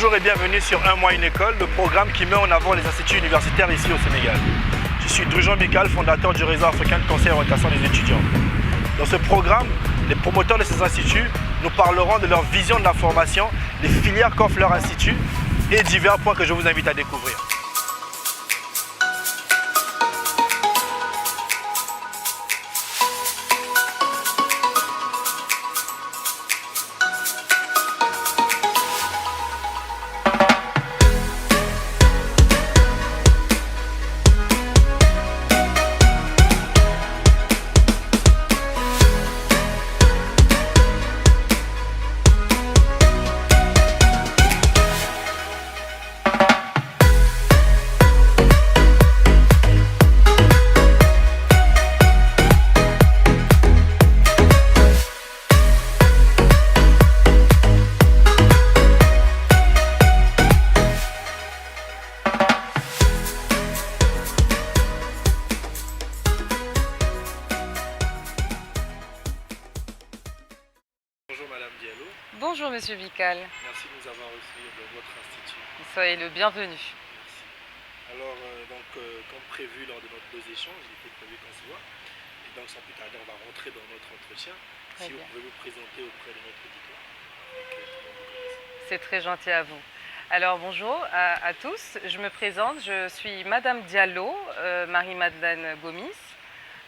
Bonjour et bienvenue sur Un mois une école, le programme qui met en avant les instituts universitaires ici au Sénégal. Je suis Drujon Bikal, fondateur du réseau africain de conseil et orientation des étudiants. Dans ce programme, les promoteurs de ces instituts nous parleront de leur vision de la formation, des filières qu'offre leur institut et divers points que je vous invite à découvrir. Bonjour Madame Diallo, Bonjour Monsieur Bikal, merci de nous avoir reçus dans votre institut. soyez le bienvenu. Merci. Alors, comme prévu lors de nos deux échanges, il était prévu qu'on se voit. Et donc, sans plus tarder, on va rentrer dans notre entretien. Très Si vous bien. pouvez vous présenter auprès de notre auditoire, et que tout le monde vous connaisse. C'est très gentil à vous. Alors bonjour à tous, je me présente, je suis Madame Diallo, Marie-Madeleine Gomis.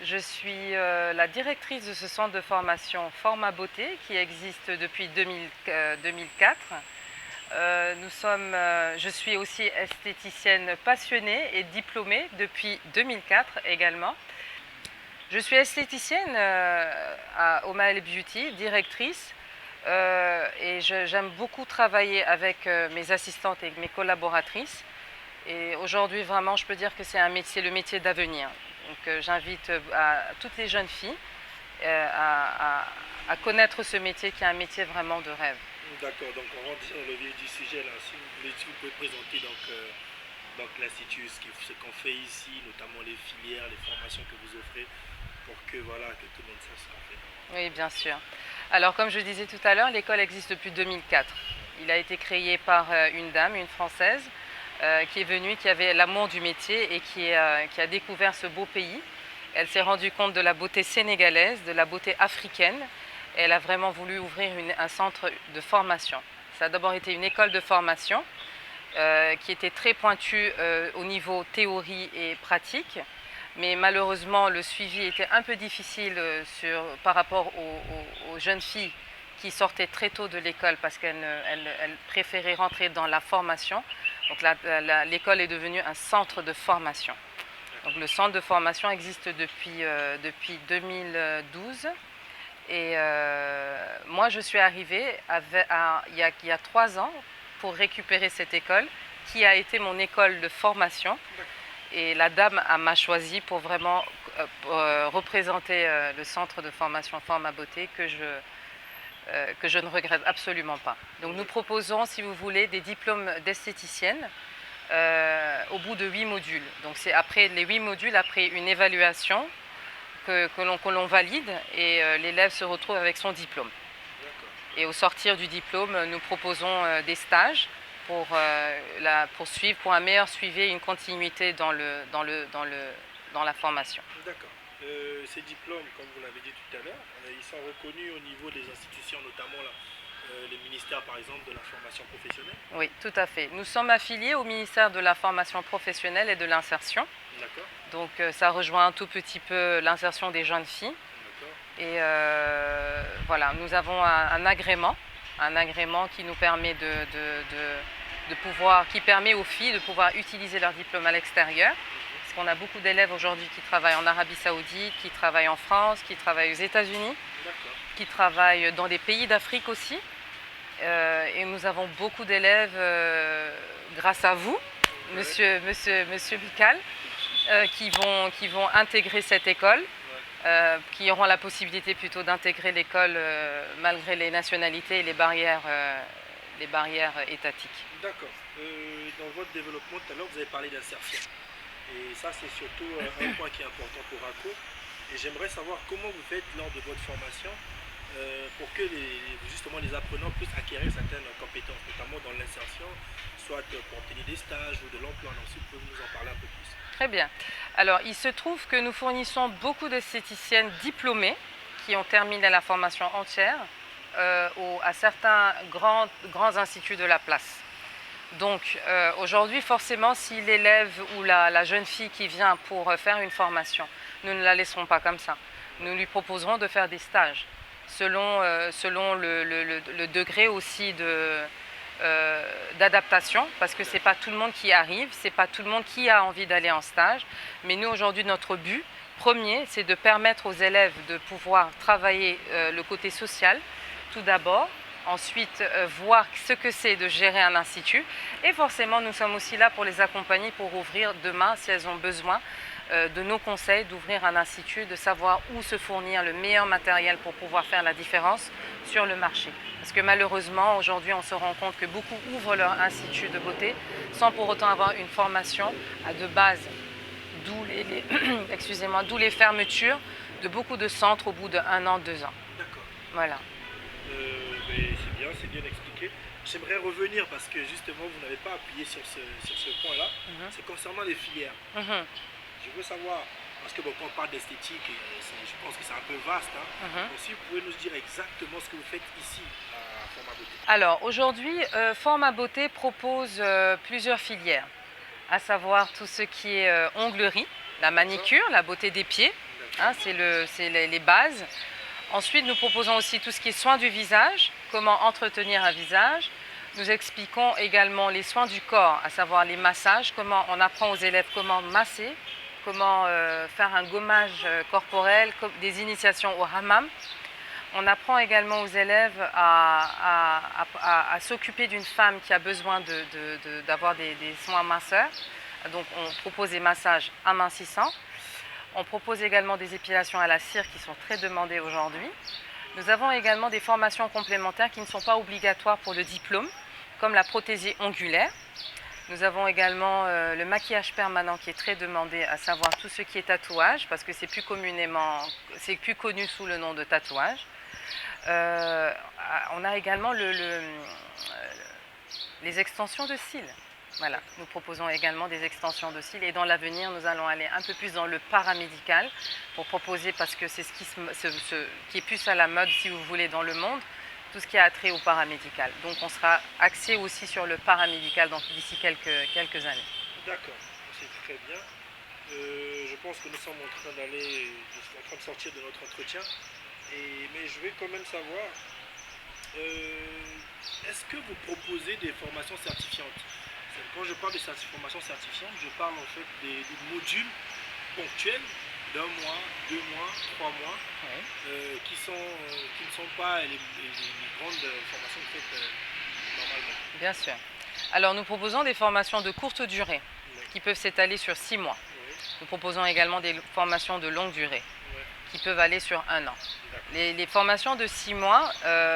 Je suis la directrice de ce centre de formation Forma Beauté qui existe depuis 2004. Je suis aussi esthéticienne passionnée et diplômée depuis 2004 également. Je suis esthéticienne à Omael Beauty, directrice, et j'aime beaucoup travailler avec mes assistantes et mes collaboratrices. Et aujourd'hui, vraiment, je peux dire que c'est le métier d'avenir. Donc j'invite toutes les jeunes filles à connaître ce métier qui est un métier vraiment de rêve. D'accord, donc on rentre dans le vif du sujet là. Si vous pouvez présenter donc l'institut, ce qu'on fait ici, notamment les filières, les formations que vous offrez, pour que voilà que tout le monde sache ce qu'on fait. Oui, bien sûr. Alors, comme je disais tout à l'heure, l'école existe depuis 2004. Il a été créé par une dame, une Française, qui est venue, qui avait l'amour du métier et qui a découvert ce beau pays. Elle s'est rendue compte de la beauté sénégalaise, de la beauté africaine. Et elle a vraiment voulu ouvrir un centre de formation. Ça a d'abord été une école de formation qui était très pointue au niveau théorie et pratique. Mais malheureusement, le suivi était un peu difficile par rapport aux jeunes filles qui sortaient très tôt de l'école parce qu'elles préféraient rentrer dans la formation. Donc l'école est devenue un centre de formation. Donc le centre de formation existe depuis 2012. Et moi, je suis arrivée il y a 3 ans pour récupérer cette école qui a été mon école de formation. Et la dame m'a choisi pour vraiment représenter le centre de formation Forma Beauté que je ne regrette absolument pas. Donc nous proposons, si vous voulez, des diplômes d'esthéticienne au bout de 8 modules. Donc c'est après les 8 modules, après une évaluation que l'on valide et l'élève se retrouve avec son diplôme. Et au sortir du diplôme, nous proposons des stages pour un meilleur suivi et une continuité dans la formation. D'accord. Ces diplômes, comme vous l'avez dit tout à l'heure, ils sont reconnus au niveau des institutions, notamment les ministères par exemple de la formation professionnelle. Oui, tout à fait. Nous sommes affiliés au ministère de la formation professionnelle et de l'insertion. D'accord. Donc ça rejoint un tout petit peu l'insertion des jeunes filles. Et voilà, nous avons un agrément qui nous permet qui permet aux filles de pouvoir utiliser leur diplôme à l'extérieur. Parce qu'on a beaucoup d'élèves aujourd'hui qui travaillent en Arabie Saoudite, qui travaillent en France, qui travaillent aux États-Unis, qui travaillent dans des pays d'Afrique aussi. Et nous avons beaucoup d'élèves, grâce à vous, Monsieur Bikal, qui vont intégrer cette école, qui auront la possibilité plutôt d'intégrer l'école malgré les nationalités et les barrières étatiques. D'accord. Dans votre développement, tout à l'heure, vous avez parlé d'insertion. Et ça, c'est surtout un point qui est important pour ACO. Et j'aimerais savoir comment vous faites lors de votre formation pour que justement les apprenants puissent acquérir certaines compétences, notamment dans l'insertion, soit pour obtenir des stages ou de l'emploi. Donc si vous pouvez nous en parler un peu plus. Très bien. Alors, il se trouve que nous fournissons beaucoup d'esthéticiennes diplômées qui ont terminé la formation entière à certains grands instituts de la place. Donc, aujourd'hui, forcément, si l'élève ou la jeune fille qui vient pour faire une formation, nous ne la laisserons pas comme ça. Nous lui proposerons de faire des stages selon le degré aussi d'adaptation, parce que ce n'est pas tout le monde qui arrive, ce n'est pas tout le monde qui a envie d'aller en stage. Mais nous, aujourd'hui, notre but premier, c'est de permettre aux élèves de pouvoir travailler le côté social, tout d'abord. Ensuite, voir ce que c'est de gérer un institut. Et forcément, nous sommes aussi là pour les accompagner, pour ouvrir demain, si elles ont besoin de nos conseils, d'ouvrir un institut, de savoir où se fournir le meilleur matériel pour pouvoir faire la différence sur le marché. Parce que malheureusement, aujourd'hui, on se rend compte que beaucoup ouvrent leur institut de beauté sans pour autant avoir une formation de base, d'où d'où les fermetures de beaucoup de centres au bout d'1 an, 2 ans. D'accord. Voilà. C'est bien expliqué. J'aimerais revenir parce que justement vous n'avez pas appuyé sur ce point-là. C'est concernant les filières. Je veux savoir, parce que bon, quand on parle d'esthétique, je pense que c'est un peu vaste. Donc, si vous pouvez nous dire exactement ce que vous faites ici à Forma Beauté. Alors aujourd'hui, Forma Beauté propose plusieurs filières, à savoir tout ce qui est onglerie, la manicure, la beauté des pieds, c'est les bases. Ensuite, nous proposons aussi tout ce qui est soins du visage, comment entretenir un visage. Nous expliquons également les soins du corps, à savoir les massages, comment on apprend aux élèves comment masser, comment faire un gommage corporel, des initiations au hammam. On apprend également aux élèves à s'occuper d'une femme qui a besoin d'avoir des soins minceurs. Donc on propose des massages amincissants. On propose également des épilations à la cire qui sont très demandées aujourd'hui. Nous avons également des formations complémentaires qui ne sont pas obligatoires pour le diplôme, comme la prothésie ongulaire. Nous avons également le maquillage permanent qui est très demandé, à savoir tout ce qui est tatouage, parce que c'est plus connu sous le nom de tatouage. On a également les extensions de cils. Voilà, nous proposons également des extensions de cils et dans l'avenir, nous allons aller un peu plus dans le paramédical pour proposer, parce que c'est ce qui est plus à la mode, si vous voulez, dans le monde, tout ce qui a trait au paramédical. Donc on sera axé aussi sur le paramédical d'ici quelques années. D'accord, c'est très bien. Je pense que nous sommes en train de sortir de notre entretien, mais je vais quand même savoir, est-ce que vous proposez des formations certifiantes? Quand je parle de formation certifiante, je parle en fait des modules ponctuels d'1 mois, 2 mois, 3 mois, qui ne sont pas les grandes formations faites normalement. Bien sûr. Alors nous proposons des formations de courte durée qui peuvent s'étaler sur 6 mois. Nous proposons également des formations de longue durée qui peuvent aller sur 1 an. Les formations de 6 mois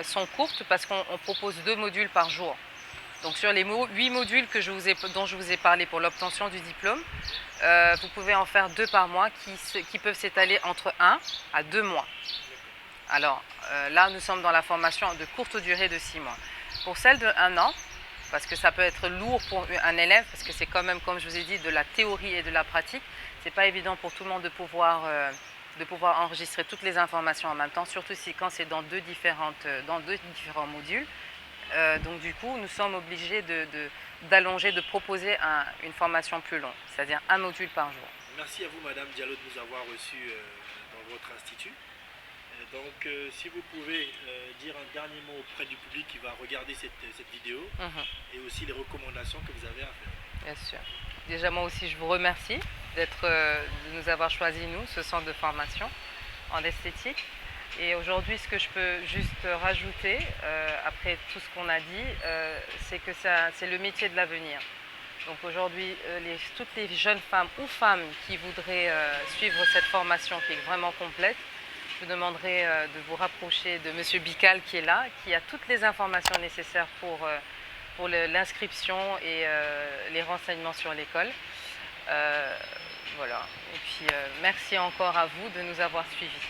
sont courtes parce qu'on propose 2 modules par jour. Donc sur les 8 modules dont je vous ai parlé pour l'obtention du diplôme, vous pouvez en faire 2 par mois qui peuvent s'étaler entre 1 à 2 mois. Alors là, nous sommes dans la formation de courte durée de 6 mois. Pour celle de 1 an, parce que ça peut être lourd pour un élève, parce que c'est quand même, comme je vous ai dit, de la théorie et de la pratique. Ce n'est pas évident pour tout le monde de pouvoir enregistrer toutes les informations en même temps, surtout quand c'est dans deux différents modules. Donc du coup, nous sommes obligés d'allonger, de proposer une formation plus longue, c'est-à-dire 1 module par jour. Merci à vous, Madame Diallo, de nous avoir reçus dans votre institut. Donc, si vous pouvez dire un dernier mot auprès du public qui va regarder cette vidéo, et aussi les recommandations que vous avez à faire. Bien sûr. Déjà, moi aussi, je vous remercie de nous avoir choisi, nous, ce centre de formation en esthétique. Et aujourd'hui, ce que je peux juste rajouter, après tout ce qu'on a dit, c'est que c'est le métier de l'avenir. Donc aujourd'hui, toutes les jeunes femmes ou femmes qui voudraient suivre cette formation qui est vraiment complète, je vous demanderai de vous rapprocher de M. Bical qui est là, qui a toutes les informations nécessaires pour l'inscription et les renseignements sur l'école. Voilà. Et puis merci encore à vous de nous avoir suivis.